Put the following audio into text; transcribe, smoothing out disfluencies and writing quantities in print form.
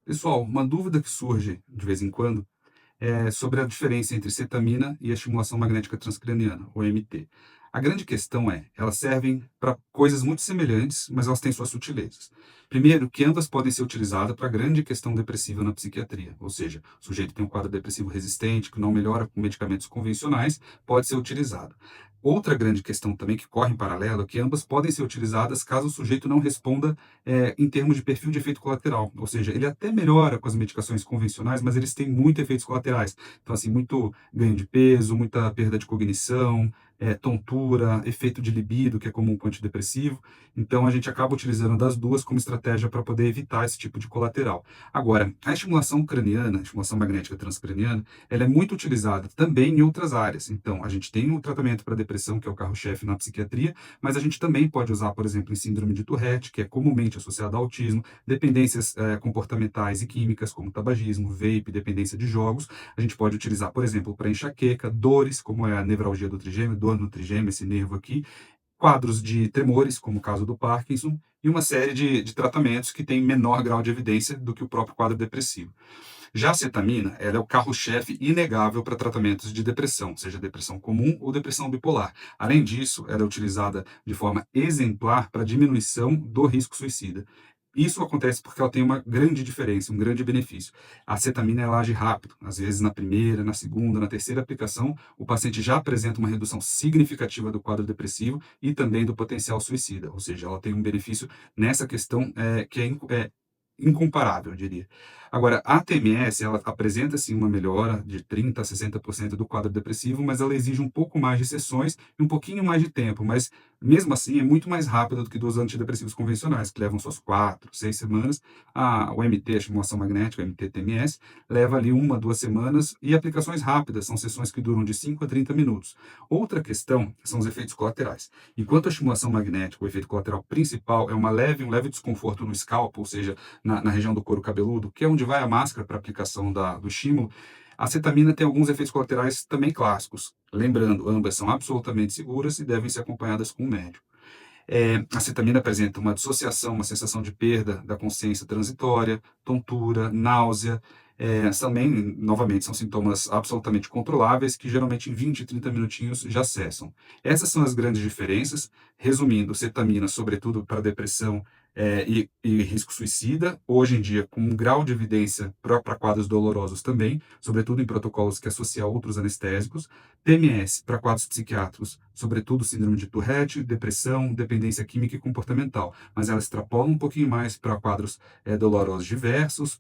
Pessoal, uma dúvida que surge de vez em quando é sobre a diferença entre cetamina e a estimulação magnética transcraniana, ou MT. A grande questão é, elas servem para coisas muito semelhantes, mas elas têm suas sutilezas. Primeiro, que ambas podem ser utilizadas para a grande questão depressiva na psiquiatria, ou seja, o sujeito tem um quadro depressivo resistente, que não melhora com medicamentos convencionais, pode ser utilizado. Outra grande questão também que corre em paralelo é que ambas podem ser utilizadas caso o sujeito não responda em termos de perfil de efeito colateral, ou seja, ele até melhora com as medicações convencionais, mas eles têm muito efeitos colaterais. Então, assim, muito ganho de peso, muita perda de cognição, tontura, efeito de libido, que é comum com antidepressivo. Então, a gente acaba utilizando das duas como estratégia para poder evitar esse tipo de colateral. Agora, a estimulação craniana, a estimulação magnética transcraniana, ela é muito utilizada também em outras áreas. Então, a gente tem um tratamento para depressão, que é o carro-chefe na psiquiatria, mas a gente também pode usar, por exemplo, em síndrome de Tourette, que é comumente associada ao autismo, dependências comportamentais e químicas, como tabagismo, vape, dependência de jogos. A gente pode utilizar, por exemplo, para enxaqueca, dores, como é a nevralgia do trigêmeo, dor no trigêmeo, esse nervo aqui, quadros de tremores, como o caso do Parkinson, e uma série de tratamentos que têm menor grau de evidência do que o próprio quadro depressivo. Já a cetamina, ela é o carro-chefe inegável para tratamentos de depressão, seja depressão comum ou depressão bipolar. Além disso, ela é utilizada de forma exemplar para diminuição do risco suicida. Isso acontece porque ela tem uma grande diferença, um grande benefício. A cetamina ela age rápido, às vezes na primeira, na segunda, na terceira aplicação, o paciente já apresenta uma redução significativa do quadro depressivo e também do potencial suicida, ou seja, ela tem um benefício nessa questão que é incomparável, eu diria. Agora, a TMS, ela apresenta sim uma melhora de 30 a 60% do quadro depressivo, mas ela exige um pouco mais de sessões e um pouquinho mais de tempo, mas mesmo assim é muito mais rápida do que dos antidepressivos convencionais, que levam suas 4, 6 semanas. O MT, a estimulação magnética, o MT-TMS, leva ali 1, 2 semanas e aplicações rápidas, são sessões que duram de 5 a 30 minutos. Outra questão são os efeitos colaterais. Enquanto a estimulação magnética, o efeito colateral principal é um leve desconforto no scalp, ou seja, na região do couro cabeludo, que é onde vai a máscara para aplicação do estímulo, a cetamina tem alguns efeitos colaterais também clássicos. Lembrando, ambas são absolutamente seguras e devem ser acompanhadas com um médico. A cetamina apresenta uma dissociação, uma sensação de perda da consciência transitória, tontura, náusea. Também, novamente, são sintomas absolutamente controláveis que geralmente em 20, 30 minutinhos já cessam. Essas são as grandes diferenças. Resumindo, cetamina, sobretudo para depressão e risco suicida, hoje em dia com um grau de evidência para quadros dolorosos também, sobretudo em protocolos que associam a outros anestésicos. TMS para quadros psiquiátricos, sobretudo síndrome de Tourette, depressão, dependência química e comportamental, mas ela extrapola um pouquinho mais para quadros dolorosos diversos,